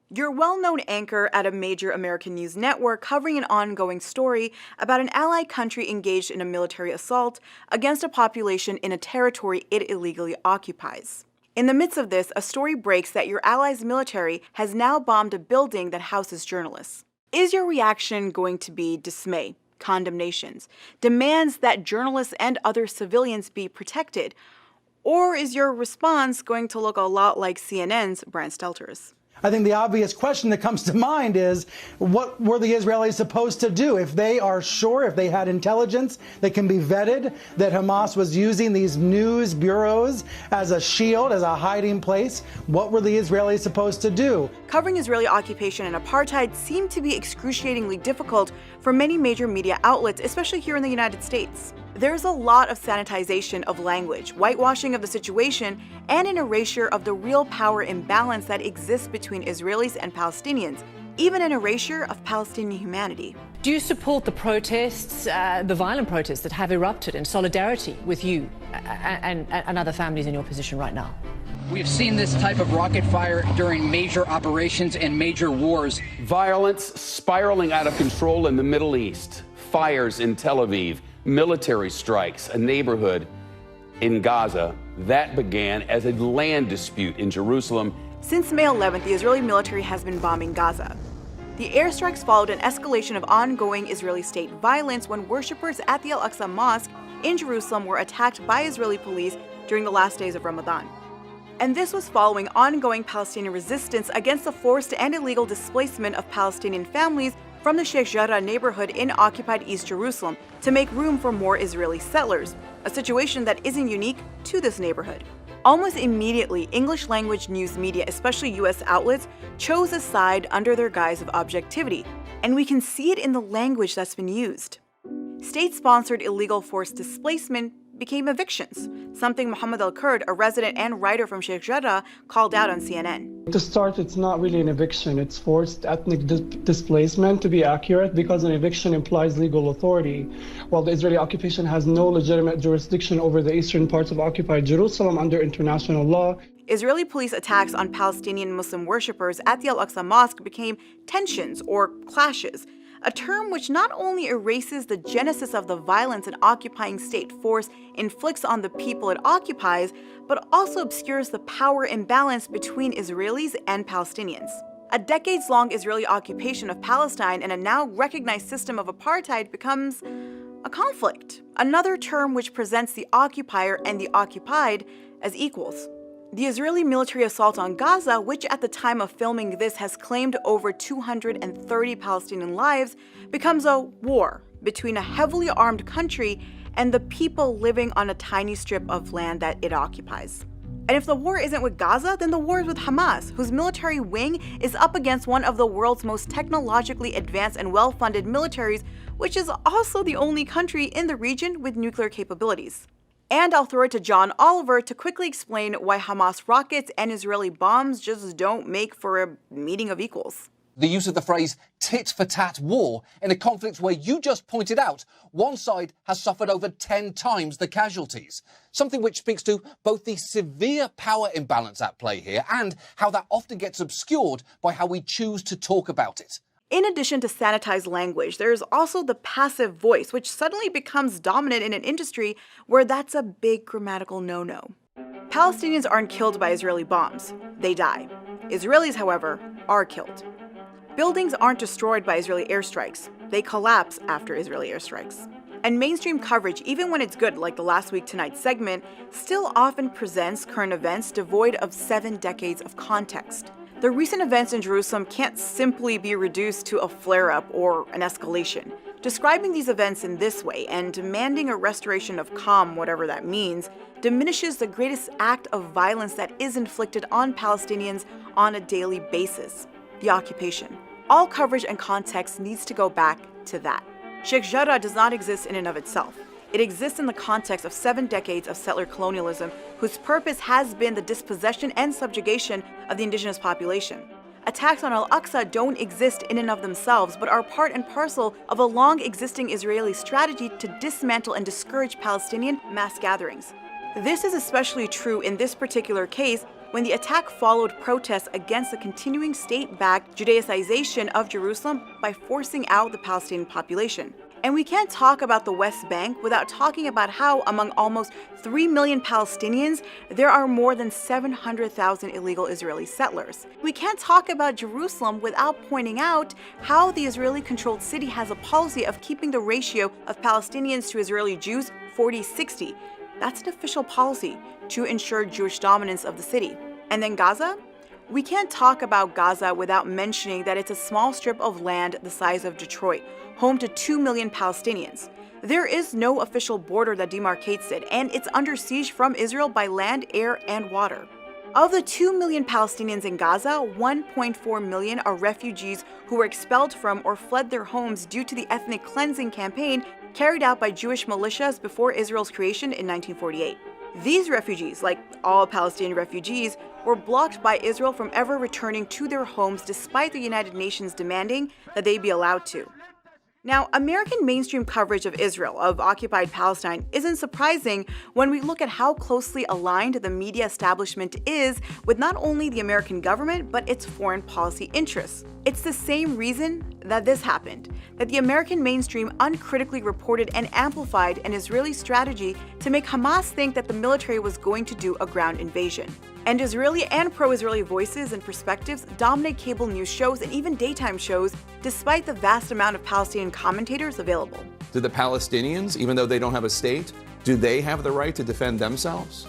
You're a well-known anchor at a major American news network covering an ongoing story about an allied country engaged in a military assault against a population in a territory it illegally occupies. In the midst of this, a story breaks that your allies' military has now bombed a building that houses journalists. Is your reaction going to be dismay, condemnations, demands that journalists and other civilians be protected? Or is your response going to look a lot like CNN's Brian Stelter's? I think the obvious question that comes to mind is, what were the Israelis supposed to do? If they are sure, if they had intelligence that can be vetted, that Hamas was using these news bureaus as a shield, as a hiding place, what were the Israelis supposed to do? Covering Israeli occupation and apartheid seemed to be excruciatingly difficult for many major media outlets, especially here in the United States. There's a lot of sanitization of language, whitewashing of the situation, and an erasure of the real power imbalance that exists between Israelis and Palestinians, even an erasure of Palestinian humanity. Do you support the protests, the violent protests that have erupted in solidarity with you and other families in your position right now? We've seen this type of rocket fire during major operations and major wars. Violence spiraling out of control in the Middle East, fires in Tel Aviv, military strikes, a neighborhood in Gaza. That began as a land dispute in Jerusalem. Since May 11th, the Israeli military has been bombing Gaza. The airstrikes followed an escalation of ongoing Israeli state violence when worshippers at the Al-Aqsa Mosque in Jerusalem were attacked by Israeli police during the last days of Ramadan. And this was following ongoing Palestinian resistance against the forced and illegal displacement of Palestinian families from the Sheikh Jarrah neighborhood in occupied East Jerusalem to make room for more Israeli settlers, a situation that isn't unique to this neighborhood. Almost immediately, English-language news media, especially U.S. outlets, chose a side under their guise of objectivity, and we can see it in the language that's been used. State-sponsored illegal forced displacement became evictions, something Mohammed Al-Kurd, a resident and writer from Sheikh Jarrah, called out on CNN. To start, it's not really an eviction, it's forced ethnic displacement, to be accurate, because an eviction implies legal authority. While the Israeli occupation has no legitimate jurisdiction over the eastern parts of occupied Jerusalem under international law. Israeli police attacks on Palestinian Muslim worshippers at the Al-Aqsa Mosque became tensions or clashes, a term which not only erases the genesis of the violence an occupying state force inflicts on the people it occupies, but also obscures the power imbalance between Israelis and Palestinians. A decades-long Israeli occupation of Palestine and a now recognized system of apartheid becomes a conflict, another term which presents the occupier and the occupied as equals. The Israeli military assault on Gaza, which at the time of filming this has claimed over 230 Palestinian lives, becomes a war between a heavily armed country and the people living on a tiny strip of land that it occupies. And if the war isn't with Gaza, then the war is with Hamas, whose military wing is up against one of the world's most technologically advanced and well-funded militaries, which is also the only country in the region with nuclear capabilities. And I'll throw it to John Oliver to quickly explain why Hamas rockets and Israeli bombs just don't make for a meeting of equals. The use of the phrase tit-for-tat war in a conflict where you just pointed out one side has suffered over 10 times the casualties. Something which speaks to both the severe power imbalance at play here and how that often gets obscured by how we choose to talk about it. In addition to sanitized language, there is also the passive voice, which suddenly becomes dominant in an industry where that's a big grammatical no-no. Palestinians aren't killed by Israeli bombs. They die. Israelis, however, are killed. Buildings aren't destroyed by Israeli airstrikes. They collapse after Israeli airstrikes. And mainstream coverage, even when it's good, like the Last Week Tonight segment, still often presents current events devoid of 7 decades of context. The recent events in Jerusalem can't simply be reduced to a flare-up or an escalation. Describing these events in this way and demanding a restoration of calm, whatever that means, diminishes the greatest act of violence that is inflicted on Palestinians on a daily basis: the occupation. All coverage and context needs to go back to that. Sheikh Jarrah does not exist in and of itself. It exists in the context of 7 decades of settler colonialism, whose purpose has been the dispossession and subjugation of the indigenous population. Attacks on Al-Aqsa don't exist in and of themselves, but are part and parcel of a long-existing Israeli strategy to dismantle and discourage Palestinian mass gatherings. This is especially true in this particular case when the attack followed protests against the continuing state-backed Judaicization of Jerusalem by forcing out the Palestinian population. And we can't talk about the West Bank without talking about how, among almost 3 million Palestinians, there are more than 700,000 illegal Israeli settlers. We can't talk about Jerusalem without pointing out how the Israeli-controlled city has a policy of keeping the ratio of Palestinians to Israeli Jews 40-60. That's an official policy to ensure Jewish dominance of the city. And then Gaza? We can't talk about Gaza without mentioning that it's a small strip of land the size of Detroit, home to 2 million Palestinians. There is no official border that demarcates it, and it's under siege from Israel by land, air, and water. Of the 2 million Palestinians in Gaza, 1.4 million are refugees who were expelled from or fled their homes due to the ethnic cleansing campaign carried out by Jewish militias before Israel's creation in 1948. These refugees, like all Palestinian refugees, were blocked by Israel from ever returning to their homes despite the United Nations demanding that they be allowed to. Now, American mainstream coverage of Israel, of occupied Palestine, isn't surprising when we look at how closely aligned the media establishment is with not only the American government, but its foreign policy interests. It's the same reason that this happened, that the American mainstream uncritically reported and amplified an Israeli strategy to make Hamas think that the military was going to do a ground invasion. And Israeli and pro-Israeli voices and perspectives dominate cable news shows and even daytime shows, despite the vast amount of Palestinian commentators available. Do the Palestinians, even though they don't have a state, do they have the right to defend themselves?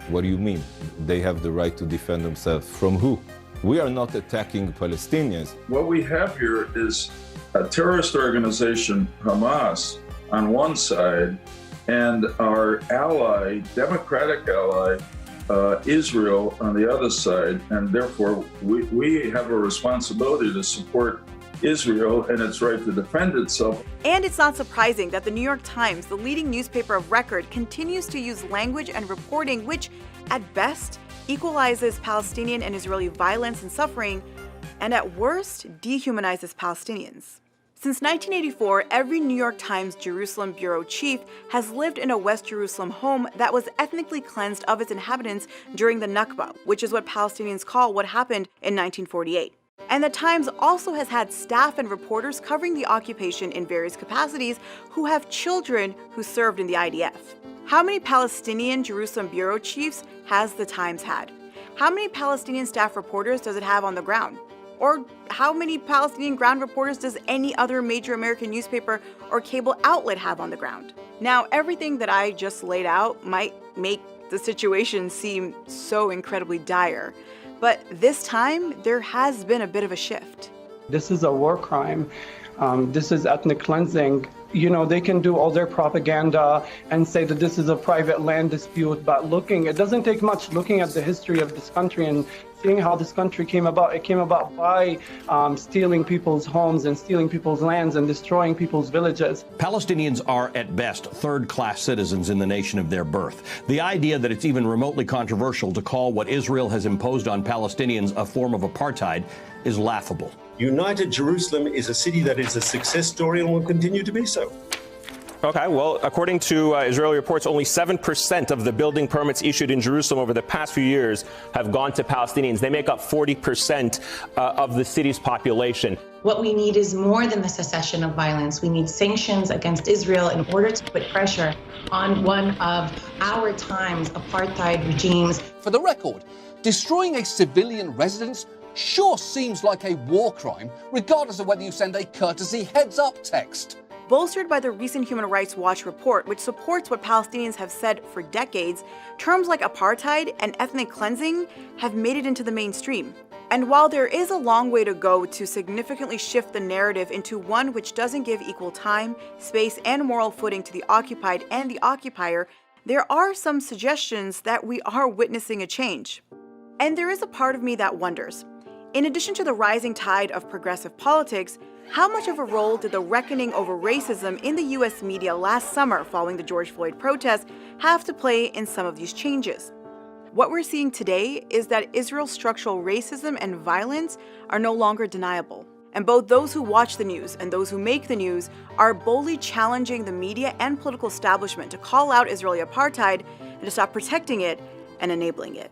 What do you mean? They have the right to defend themselves from who? We are not attacking Palestinians. What we have here is a terrorist organization, Hamas, on one side, and our ally, democratic ally, Israel on the other side, and therefore we have a responsibility to support Israel and its right to defend itself. And it's not surprising that the New York Times, the leading newspaper of record, continues to use language and reporting which, at best, equalizes Palestinian and Israeli violence and suffering, and at worst, dehumanizes Palestinians. Since 1984, every New York Times Jerusalem bureau chief has lived in a West Jerusalem home that was ethnically cleansed of its inhabitants during the Nakba, which is what Palestinians call what happened in 1948. And the Times also has had staff and reporters covering the occupation in various capacities who have children who served in the IDF. How many Palestinian Jerusalem bureau chiefs has the Times had? How many Palestinian staff reporters does it have on the ground? Or how many Palestinian ground reporters does any other major American newspaper or cable outlet have on the ground? Now, everything that I just laid out might make the situation seem so incredibly dire, but this time there has been a bit of a shift. This is a war crime. This is ethnic cleansing. You know, they can do all their propaganda and say that this is a private land dispute, but it doesn't take much looking at the history of this country and seeing how this country came about. It came about by stealing people's homes and stealing people's lands and destroying people's villages. Palestinians are, at best, third-class citizens in the nation of their birth. The idea that it's even remotely controversial to call what Israel has imposed on Palestinians a form of apartheid is laughable. United Jerusalem is a city that is a success story and will continue to be so. Okay, well, according to Israeli reports, only 7% of the building permits issued in Jerusalem over the past few years have gone to Palestinians. They make up 40% of the city's population. What we need is more than the cessation of violence. We need sanctions against Israel in order to put pressure on one of our time's apartheid regimes. For the record, destroying a civilian residence sure seems like a war crime, regardless of whether you send a courtesy heads-up text. Bolstered by the recent Human Rights Watch report, which supports what Palestinians have said for decades, terms like apartheid and ethnic cleansing have made it into the mainstream. And while there is a long way to go to significantly shift the narrative into one which doesn't give equal time, space, and moral footing to the occupied and the occupier, there are some suggestions that we are witnessing a change. And there is a part of me that wonders, in addition to the rising tide of progressive politics, how much of a role did the reckoning over racism in the US media last summer following the George Floyd protests have to play in some of these changes? What we're seeing today is that Israel's structural racism and violence are no longer deniable. And both those who watch the news and those who make the news are boldly challenging the media and political establishment to call out Israeli apartheid and to stop protecting it and enabling it.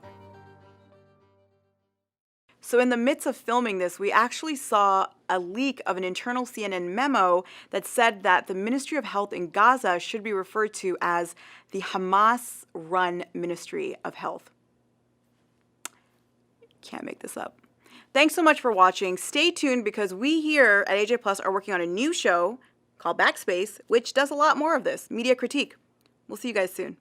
So in the midst of filming this, we actually saw a leak of an internal CNN memo that said that the Ministry of Health in Gaza should be referred to as the Hamas-run Ministry of Health. Can't make this up. Thanks so much for watching. Stay tuned because we here at AJ Plus are working on a new show called Backspace, which does a lot more of this, media critique. We'll see you guys soon.